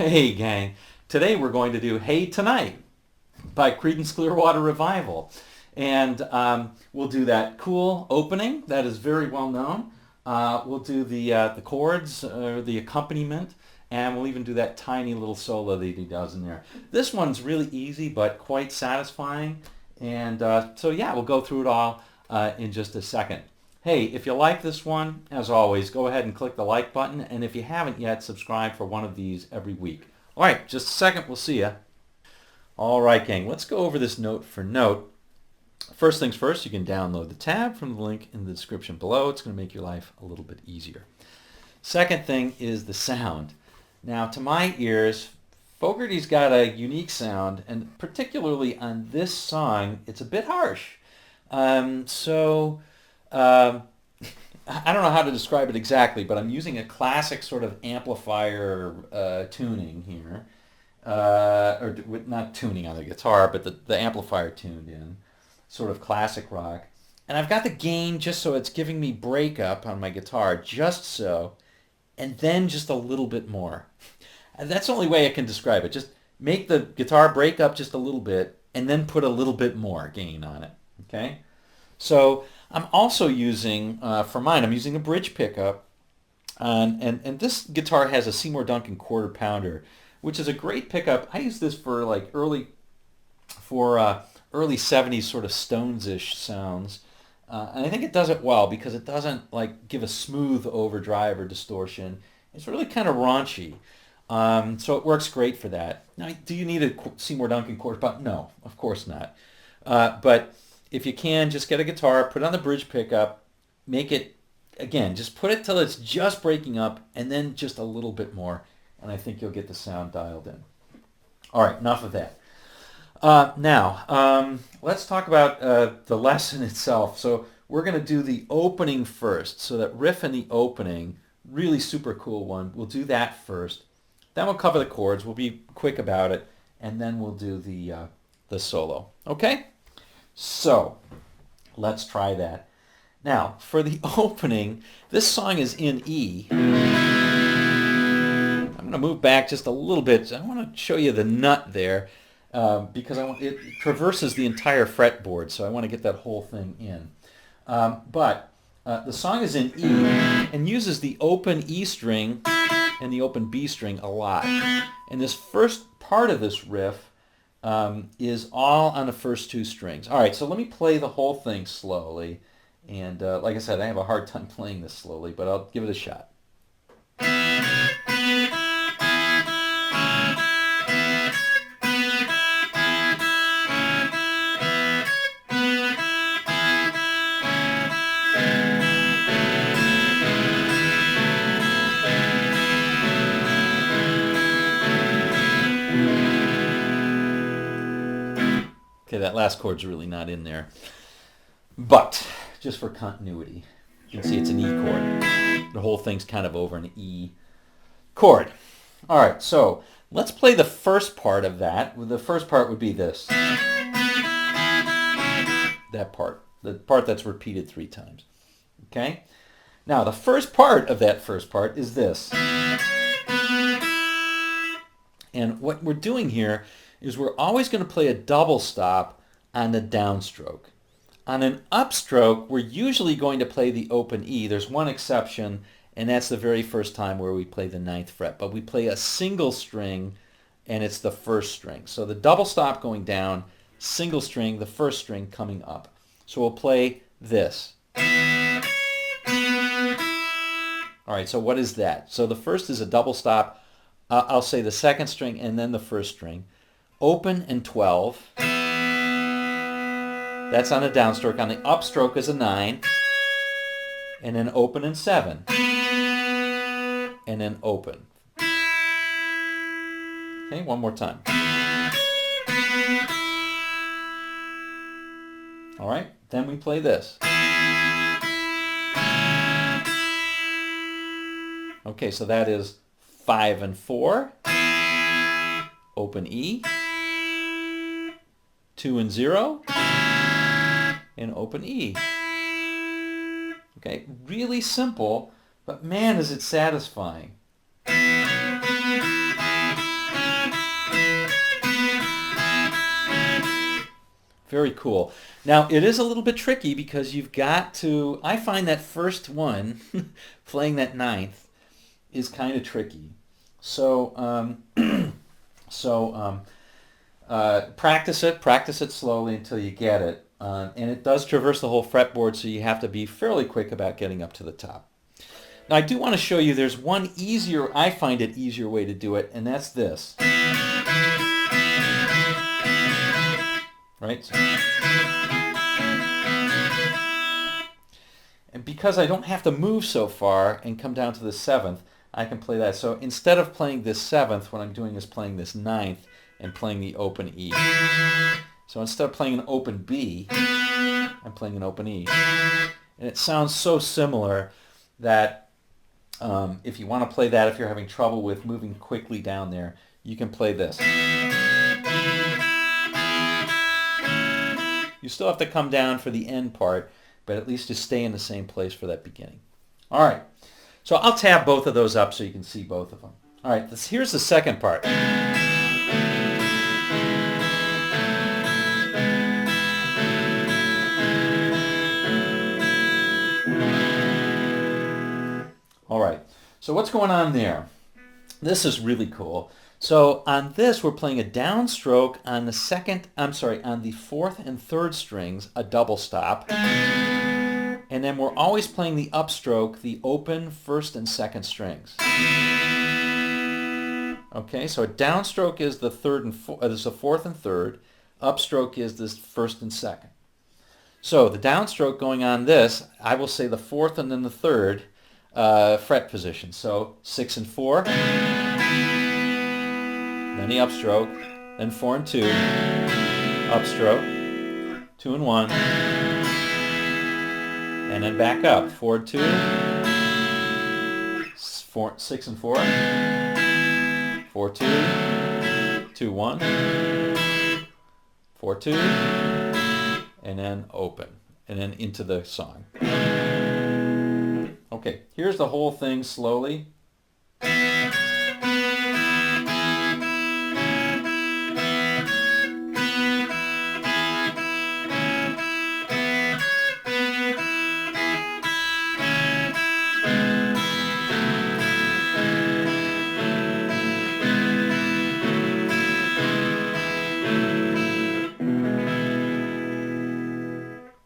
Hey gang, today we're going to do Hey Tonight by Creedence Clearwater Revival. And we'll do that cool opening that is very well known. We'll do the chords, the accompaniment, and we'll even do that tiny little solo that he does in there. This one's really easy but quite satisfying. And so yeah, we'll go through it all in just a second. Hey, if you like this one, as always, go ahead and click the like button. And if you haven't yet, subscribe for one of these every week. All right, just a second. We'll see you. All right, gang, let's go over this note for note. First things first, you can download the tab from the link in the description below. It's going to make your life a little bit easier. Second thing is the sound. Now, to my ears, Fogerty's got a unique sound, and particularly on this song, it's a bit harsh. I don't know how to describe it exactly, but I'm using a classic sort of amplifier tuning here. Not tuning on the guitar, but the amplifier tuned in. Sort of classic rock. And I've got the gain just so it's giving me breakup on my guitar, just so, and then just a little bit more. And that's the only way I can describe it. Just make the guitar break up just a little bit, and then put a little bit more gain on it. Okay? So I'm also using, for mine, I'm using a bridge pickup. And this guitar has a Seymour Duncan quarter pounder, which is a great pickup. I use this for like early 70s sort of Stones-ish sounds. And I think it does it well because it doesn't like give a smooth overdrive or distortion. It's really kind of raunchy. So it works great for that. Now, do you need a Seymour Duncan quarter pounder? No, of course not. But if you can, just get a guitar, put it on the bridge pickup, make it, again, just put it till it's just breaking up, and then just a little bit more, and I think you'll get the sound dialed in. All right, enough of that. Now, let's talk about the lesson itself. So we're going to do the opening first. So that riff in the opening, really super cool one. We'll do that first. Then we'll cover the chords. We'll be quick about it, and then we'll do the solo. Okay? So let's try that. Now, for the opening, this song is in E. I'm going to move back just a little bit. I want to show you the nut there. Because it traverses the entire fretboard, so I want to get that whole thing in. But the song is in E and uses the open E string and the open B string a lot. And this first part of this riff is all on the first two strings. All right, so let me play the whole thing slowly. And like I said, I have a hard time playing this slowly, but I'll give it a shot. Okay, that last chord's really not in there. But, just for continuity, you can see it's an E chord. The whole thing's kind of over an E chord. All right, so let's play the first part of that. The first part would be this. That part. The part that's repeated 3 times. Okay? Now, the first part of that first part is this. And what we're doing here is we're always going to play a double stop on the downstroke. On an upstroke, we're usually going to play the open E. There's one exception, and that's the very first time where we play the 9th fret. But we play a single string, and it's the first string. So the double stop going down, single string, the first string coming up. So we'll play this. All right, so what is that? So the first is a double stop. I'll say the second string and then the first string. Open and 12. That's on a downstroke. On the upstroke is a 9. And then open and 7. And then open. Okay, one more time. All right, then we play this. Okay, so that is 5 and 4. Open E. 2 and 0. And open E. Okay, really simple, but man, is it satisfying. Very cool. Now, it is a little bit tricky because you've got to, I find that first one, playing that ninth, is kind of tricky. So, practice it slowly until you get it. And it does traverse the whole fretboard, so you have to be fairly quick about getting up to the top. Now, I do want to show you there's one easier, I find it easier way to do it, and that's this. Right? And because I don't have to move so far and come down to the seventh, I can play that. So instead of playing this seventh, what I'm doing is playing this ninth and playing the open E. So instead of playing an open B, I'm playing an open E. And it sounds so similar that if you want to play that, if you're having trouble with moving quickly down there, you can play this. You still have to come down for the end part, but at least just stay in the same place for that beginning. All right, so I'll tab both of those up so you can see both of them. All right, here's the second part. All right, so what's going on there? This is really cool. So on this, we're playing a downstroke on the fourth and third strings, a double stop. And then we're always playing the upstroke, the open first and second strings. Okay, so a downstroke is the fourth and third. Upstroke is the first and second. So the downstroke going on this, I will say the fourth and then the third fret position. So 6 and 4, then the upstroke, then 4 and 2, upstroke, 2 and 1, and then back up, 4 and 2, 6 and 4, 4 2, 2 1, 4 2, and then open, and then into the song. Okay, here's the whole thing slowly.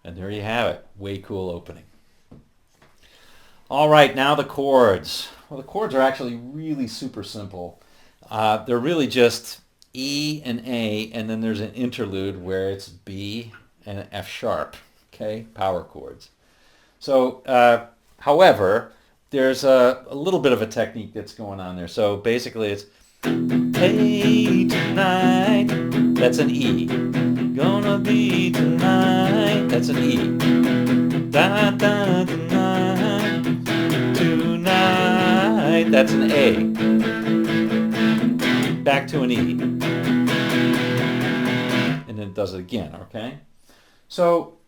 And there you have it. Way cool opening. All right, now the chords. Well, the chords are actually really super simple. They're really just E and A, and then there's an interlude where it's B and F sharp, okay, power chords. So, however, there's a little bit of a technique that's going on there. So basically it's, hey tonight, that's an E. Gonna be tonight, that's an E. Da da tonight, that's an A. Back to an E. And then it does it again, okay? So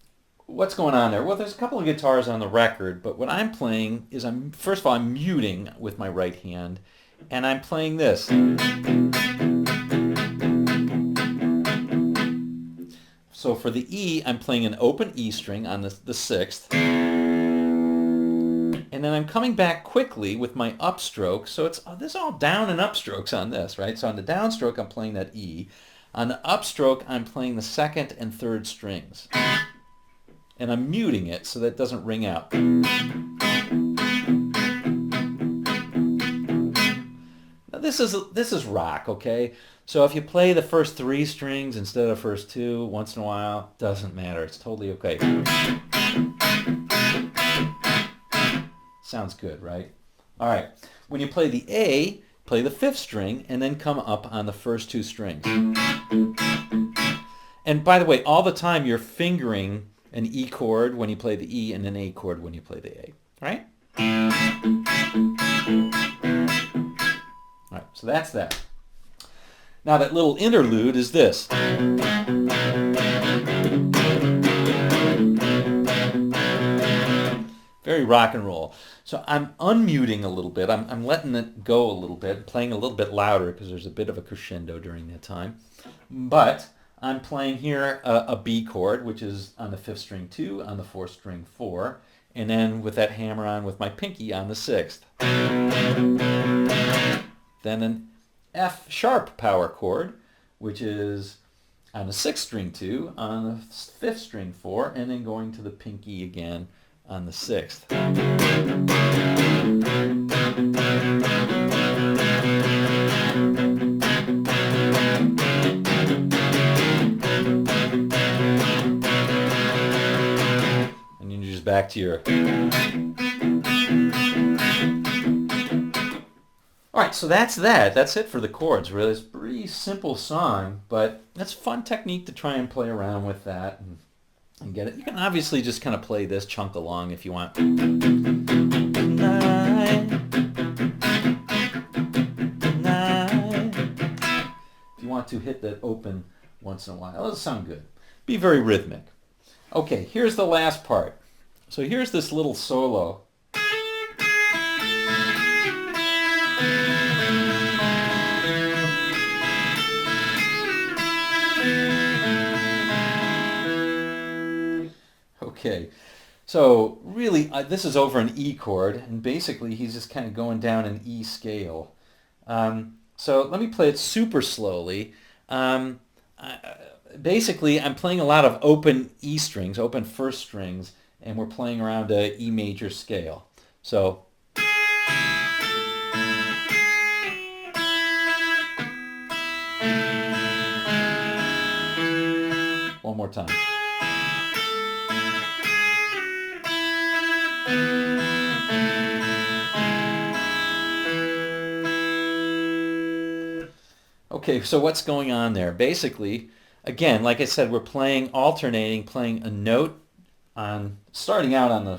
what's going on there? Well, there's a couple of guitars on the record, but what I'm playing is first of all, I'm muting with my right hand, and I'm playing this. So for the E, I'm playing an open E string on the sixth. And then I'm coming back quickly with my upstroke. So this is all down and upstrokes on this, right? So on the downstroke, I'm playing that E. On the upstroke, I'm playing the second and third strings. And I'm muting it so that it doesn't ring out. Now this is rock, okay? So if you play the first 3 strings instead of the first 2 once in a while, doesn't matter. It's totally okay. Sounds good, right? All right. When you play the A, play the 5th string and then come up on the first 2 strings. And by the way, all the time you're fingering an E chord when you play the E and an A chord when you play the A, right? All right, so that's that. Now that little interlude is this. Very rock and roll. So I'm unmuting a little bit. I'm letting it go a little bit, playing a little bit louder because there's a bit of a crescendo during that time. But I'm playing here a B chord, which is on the 5th string 2, on the 4th string 4, and then with that hammer on with my pinky on the 6th. Then an F sharp power chord, which is on the 6th string 2, on the 5th string 4, and then going to the pinky again on the 6th. And you're just back to your... Alright, so that's that. That's it for the chords, really. It's a pretty simple song, but that's a fun technique to try and play around with that and get it. You can obviously just kind of play this chunk along if you want. Night, night. If you want to hit that open once in a while, it'll sound good. Be very rhythmic. Okay, here's the last part. So here's this little solo. Okay, so really this is over an E chord, and basically he's just kind of going down an E scale. So let me play it super slowly. Basically I'm playing a lot of open E strings, open first strings, and we're playing around a E major scale. So one more time. Okay, so what's going on there? Basically, again, like I said, we're playing, alternating, playing a note on, starting out on the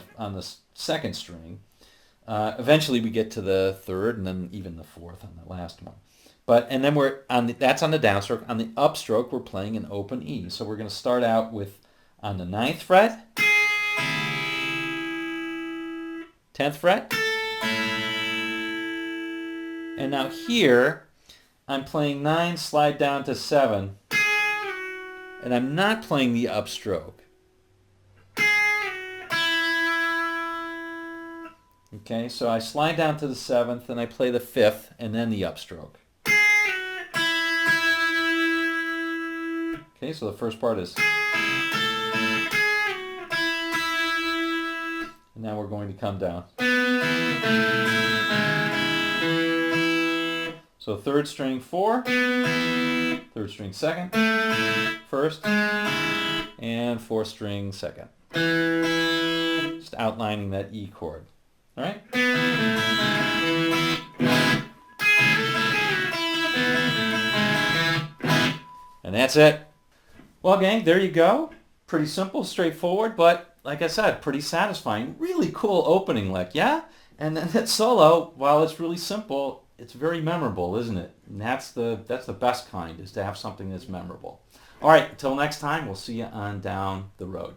2nd string. Eventually we get to the 3rd and then even the 4th on the last one. And then we're on that's on the downstroke. On the upstroke, we're playing an open E. So we're going to start out with on the 9th fret, 10th fret, and now here I'm playing 9, slide down to 7, and I'm not playing the upstroke. Okay, so I slide down to the 7th, and I play the 5th, and then the upstroke. Okay, so the first part is... And now we're going to come down. So 3rd string 4, 3rd string 2nd, 1st, and 4th string 2nd. Just outlining that E chord. All right? And that's it. Well, gang, there you go. Pretty simple, straightforward, but like I said, pretty satisfying. Really cool opening lick, yeah? And then that solo, while it's really simple, it's very memorable, isn't it? And that's the best kind, is to have something that's memorable. All right, until next time, we'll see you on down the road.